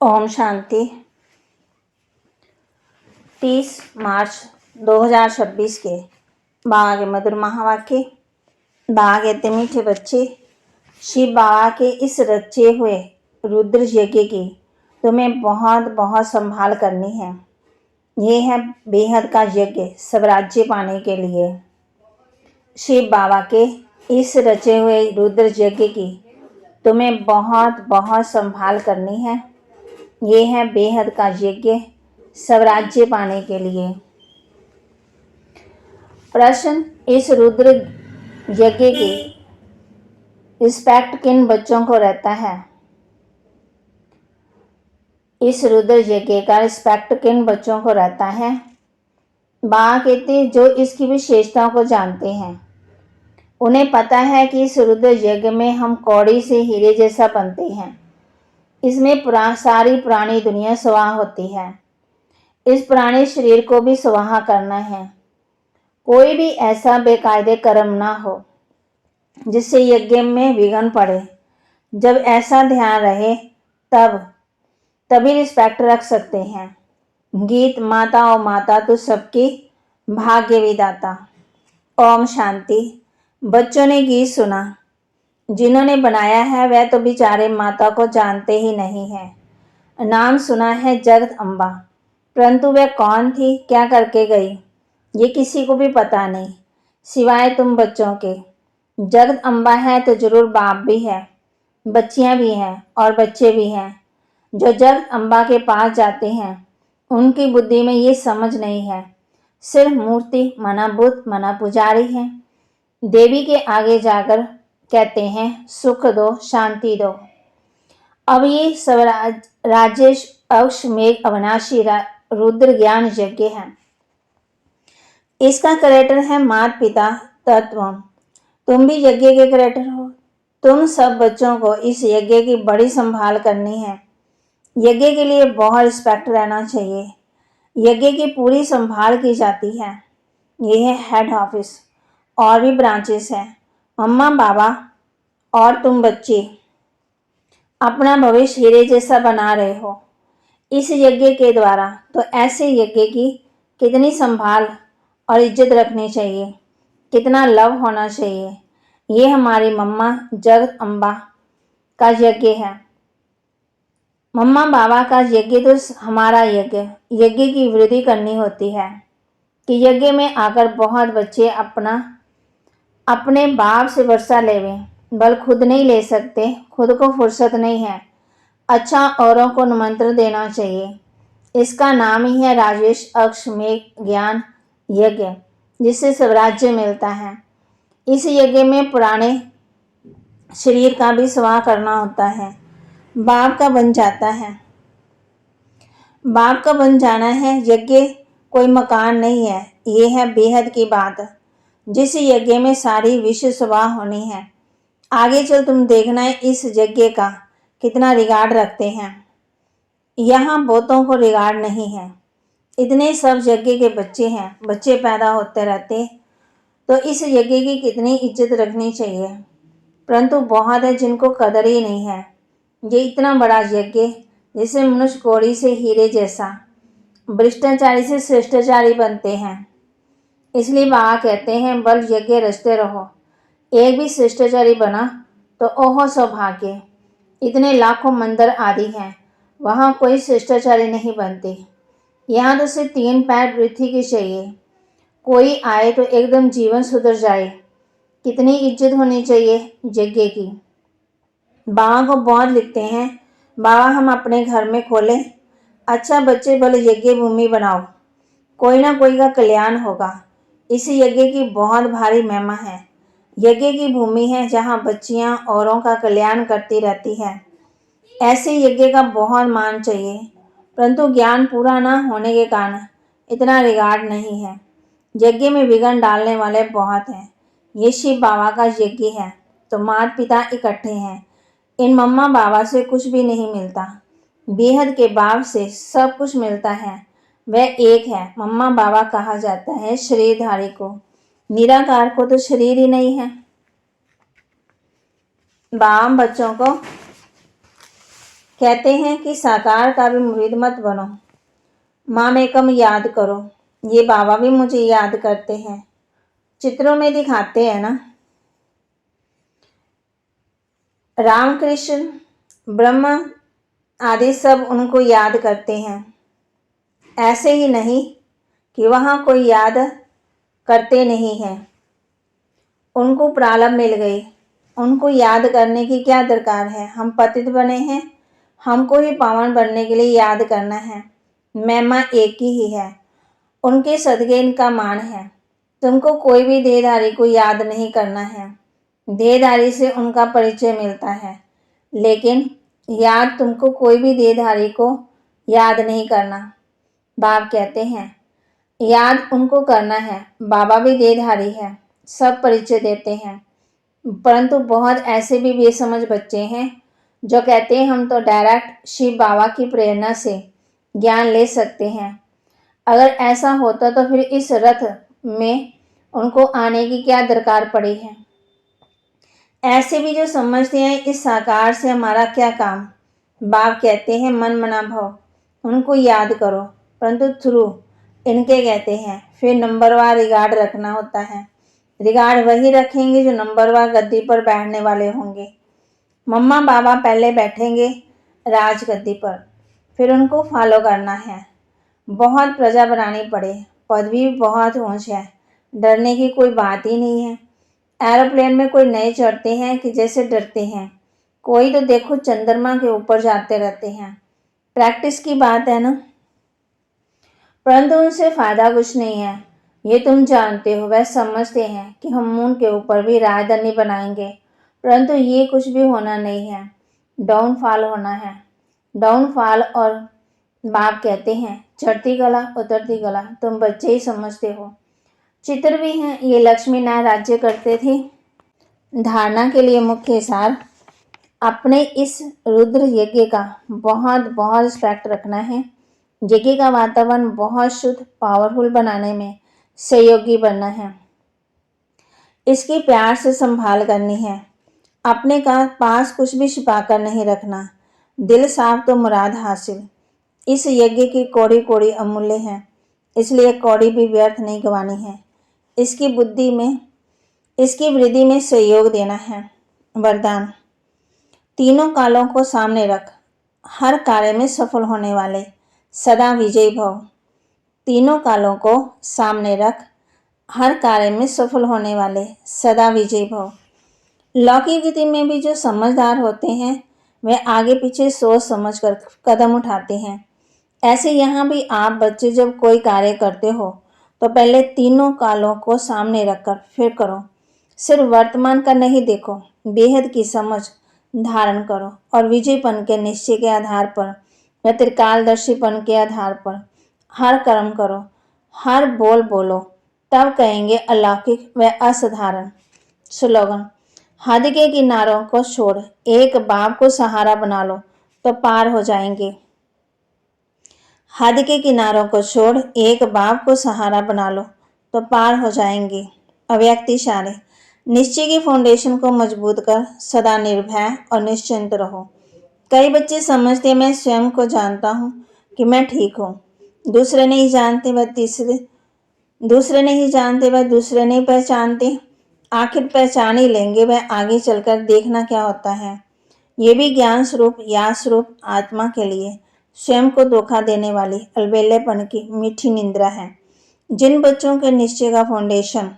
ओम शांति। 30 मार्च 2026 के बाबा के मधुर महावाक्य। बाबा कहते, मीठे बच्चे, शिव बाबा के इस रचे हुए रुद्र यज्ञ की तुम्हें बहुत बहुत संभाल करनी है। ये है बेहद का यज्ञ स्वराज्य पाने के लिए। शिव बाबा के इस रचे हुए रुद्र यज्ञ की तुम्हें बहुत बहुत संभाल करनी है। ये है बेहद का यज्ञ स्वराज्य पाने के लिए। प्रश्न, इस रुद्र यज्ञ की रिस्पेक्ट किन बच्चों को रहता है? इस रुद्र यज्ञ का रिस्पेक्ट किन बच्चों को रहता है? बाबा कहते, जो इसकी विशेषताओं को जानते हैं, उन्हें पता है कि इस रुद्र यज्ञ में हम कौड़ी से हीरे जैसा बनते हैं। इसमें सारी पुरानी दुनिया स्वाहा होती है। इस पुराने शरीर को भी स्वाहा करना है। कोई भी ऐसा बेकायदे कर्म ना हो जिससे यज्ञ में विघ्न पड़े। जब ऐसा ध्यान रहे तभी रिस्पेक्ट रख सकते हैं। गीत, माता ओ माता तू सबकी भाग्य विदाता। ओम शांति। बच्चों ने गीत सुना। जिन्होंने बनाया है वह तो बेचारे माता को जानते ही नहीं है। नाम सुना है जगत अम्बा, परंतु वह कौन थी, क्या करके गई, ये किसी को भी पता नहीं सिवाय तुम बच्चों के। जगत अम्बा है तो जरूर बाप भी है, बच्चियां भी हैं और बच्चे भी हैं। जो जगत अम्बा के पास जाते हैं उनकी बुद्धि में ये समझ नहीं है, सिर्फ मूर्ति मना बुद्ध मना पुजारी है। देवी के आगे जाकर कहते हैं सुख दो, शांति दो। अब ये स्वराज राजेश अश्वमेघ अविनाशी रुद्र ज्ञान यज्ञ है। इसका करेक्टर है माता पिता तत्व। तुम भी यज्ञ के करेक्टर हो। तुम सब बच्चों को इस यज्ञ की बड़ी संभाल करनी है। यज्ञ के लिए बहुत रिस्पेक्ट रहना चाहिए। यज्ञ की पूरी संभाल की जाती है। यह है हेड ऑफिस, और भी ब्रांचेस हैं। मम्मा बाबा और तुम बच्चे अपना भविष्य हीरे जैसा बना रहे हो इस यज्ञ के द्वारा। तो ऐसे यज्ञ की कितनी संभाल और इज्जत रखनी चाहिए, कितना लव होना चाहिए। ये हमारी मम्मा जगत अम्बा का यज्ञ है। मम्मा बाबा का यज्ञ तो हमारा यज्ञ की वृद्धि करनी होती है कि यज्ञ में आकर बहुत बच्चे अपने बाप से वर्षा लेवें, बल खुद नहीं ले सकते, खुद को फुर्सत नहीं है। अच्छा औरों को निमंत्रण देना चाहिए। इसका नाम ही है राजेश अश्वमेघ ज्ञान यज्ञ, जिससे स्वराज्य मिलता है। इस यज्ञ में पुराने शरीर का भी स्वाहा करना होता है। बाप का बन जाता है, बाप का बन जाना है। यज्ञ कोई मकान नहीं है, ये है बेहद की बात, जिस यज्ञ में सारी विश्व स्वाहा होनी है। आगे चल तुम देखना है इस यज्ञ का कितना रिगार्ड रखते हैं। यहाँ बहुतों को रिगार्ड नहीं है। इतने सब यज्ञ के बच्चे हैं, बच्चे पैदा होते रहते, तो इस यज्ञ की कितनी इज्जत रखनी चाहिए। परंतु बहुत है जिनको कदर ही नहीं है। ये इतना बड़ा यज्ञ जिससे मनुष्य कौड़ी से हीरे जैसा, भ्रष्टाचारी से श्रेष्ठाचारी बनते हैं। इसलिए बाबा कहते हैं बल यज्ञ रचते रहो। एक भी श्रेष्ठाचारी बना तो ओहो सौभाग्य। इतने लाखों मंदिर आदि हैं, वहाँ कोई श्रेष्ठाचारी नहीं बनते। यहाँ तो सिर्फ 3 पैर पृथ्वी की चाहिए। कोई आए तो एकदम जीवन सुधर जाए। कितनी इज्जत होनी चाहिए यज्ञ की। बाबा को बहुत लिखते हैं, बाबा हम अपने घर में खोलें। अच्छा बच्चे बोले यज्ञ भूमि बनाओ, कोई ना कोई का कल्याण होगा। इस यज्ञ की बहुत भारी महिमा है। यज्ञ की भूमि है जहाँ बच्चियाँ औरों का कल्याण करती रहती है। ऐसे यज्ञ का बहुत मान चाहिए, परंतु ज्ञान पूरा ना होने के कारण इतना रिगार्ड नहीं है। यज्ञ में विघ्न डालने वाले बहुत हैं। ये शिव बाबा का यज्ञ है तो माता पिता इकट्ठे हैं। इन मम्मा बाबा से कुछ भी नहीं मिलता, बेहद के बाप से सब कुछ मिलता है। वह एक है। मम्मा बाबा कहा जाता है शरीरधारी को, निराकार को तो शरीर ही नहीं है। बाबा बच्चों को कहते हैं कि साकार का भी मुरीद मत बनो, मामेकम याद करो। ये बाबा भी मुझे याद करते हैं, चित्रों में दिखाते हैं ना। रामकृष्ण ब्रह्मा आदि सब उनको याद करते हैं। ऐसे ही नहीं कि वहाँ कोई याद करते नहीं हैं। उनको प्रारब्ध मिल गई, उनको याद करने की क्या दरकार है। हम पतित बने हैं, हमको ही पावन बनने के लिए याद करना है। महिमा एक ही है, उनके सदके इनका मान है। तुमको कोई भी देहधारी को याद नहीं करना है। देहधारी से उनका परिचय मिलता है, लेकिन याद तुमको कोई भी देहधारी को याद नहीं करना। बाप कहते हैं याद उनको करना है। बाबा भी देहधारी है, सब परिचय देते हैं, परंतु बहुत ऐसे भी बेसमझ बच्चे हैं जो कहते हैं हम तो डायरेक्ट शिव बाबा की प्रेरणा से ज्ञान ले सकते हैं। अगर ऐसा होता तो फिर इस रथ में उनको आने की क्या दरकार पड़ी है। ऐसे भी जो समझते हैं इस साकार से हमारा क्या काम। बाप कहते हैं मन मना भव, उनको याद करो, परंतु थ्रू इनके कहते हैं। फिर नंबरवार रिगार्ड रखना होता है। रिगार्ड वही रखेंगे जो नंबरवार गद्दी पर बैठने वाले होंगे। मम्मा बाबा पहले बैठेंगे राज गद्दी पर, फिर उनको फॉलो करना है। बहुत प्रजा बनानी पड़े, पदवी बहुत ऊंच है, डरने की कोई बात ही नहीं है। एरोप्लेन में कोई नए चढ़ते हैं कि जैसे डरते हैं। कोई तो देखो चंद्रमा के ऊपर जाते रहते हैं। प्रैक्टिस की बात है ना, परंतु उनसे फायदा कुछ नहीं है। ये तुम जानते हो, वह समझते हैं कि हम मून के ऊपर भी राजधानी बनाएंगे, परंतु ये कुछ भी होना नहीं है, डाउनफॉल होना है। डाउनफॉल। और बाप कहते हैं चढ़ती कला उतरती कला, तुम बच्चे ही समझते हो। चित्र भी हैं, ये लक्ष्मी नारायण राज्य करते थे। धारणा के लिए मुख्य सार, अपने इस रुद्र यज्ञ का बहुत बहुत रिस्पेक्ट रखना है। यज्ञ का वातावरण बहुत शुद्ध पावरफुल बनाने में सहयोगी बनना है। इसकी प्यार से संभाल करनी है। अपने का पास कुछ भी छिपा कर नहीं रखना। दिल साफ तो मुराद हासिल। इस यज्ञ की कौड़ी कौड़ी अमूल्य है, इसलिए कौड़ी भी व्यर्थ नहीं गंवानी है। इसकी वृद्धि में सहयोग देना है। वरदान, तीनों कालों को सामने रख, हर कार्य में सफल होने वाले सदा विजयी भव। तीनों कालों को सामने रख, हर कार्य में सफल होने वाले सदा विजयी भव। लौकिक गति में भी जो समझदार होते हैं वे आगे पीछे सोच समझ कर कदम उठाते हैं। ऐसे यहाँ भी आप बच्चे जब कोई कार्य करते हो तो पहले तीनों कालों को सामने रखकर फिर करो। सिर्फ वर्तमान का नहीं देखो, बेहद की समझ धारण करो और विजयपन के निश्चय के आधार पर व त्रिकालदर्शीपन के आधार पर हर कर्म करो, हर बोल बोलो, तब कहेंगे अलौकिक व असाधारण। स्लोगन, हद के किनारों को छोड़ एक बाप को सहारा बना लो तो पार हो जाएंगे। हद के किनारों को छोड़ एक बाप को सहारा बना लो तो पार हो जाएंगे। अव्यक्त इशारे, निश्चय की फाउंडेशन को मजबूत कर सदा निर्भय और निश्चिंत रहो। कई बच्चे समझते मैं स्वयं को जानता हूँ कि मैं ठीक हूँ, दूसरे नहीं जानते वह दूसरे नहीं पहचानते। आखिर पहचान ही लेंगे वह आगे चलकर, देखना क्या होता है। ये भी ज्ञान स्वरूप या स्वरूप आत्मा के लिए स्वयं को धोखा देने वाली अलबेलेपन की मीठी निंद्रा है। जिन बच्चों के निश्चय का फाउंडेशन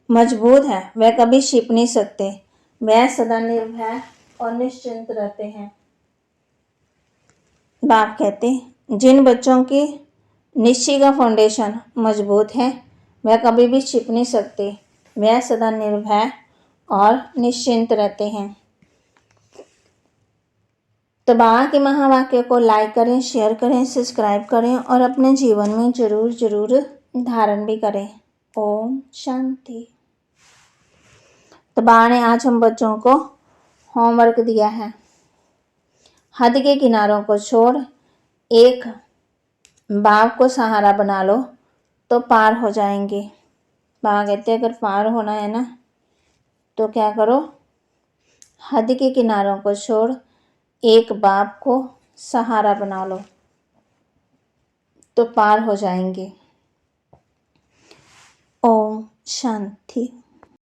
मजबूत है वह कभी छिप नहीं सकते, वह सदा निर्भय और निश्चिंत रहते हैं। बाप कहते, जिन बच्चों की निश्चय का फाउंडेशन मजबूत है वह कभी भी छिप नहीं सकते, वह सदा निर्भय और निश्चिंत रहते हैं। तो बाबा के महावाक्य को लाइक करें, शेयर करें, सब्सक्राइब करें और अपने जीवन में जरूर जरूर धारण भी करें। ओम शांति। तो बाबा ने आज हम बच्चों को होमवर्क दिया है। हद के किनारों को छोड़ एक बाप को सहारा बना लो तो पार हो जाएंगे। बाबा कहते हैं अगर पार होना है ना तो क्या करो, हद के किनारों को छोड़ एक बाप को सहारा बना लो तो पार हो जाएंगे। ओम शांति।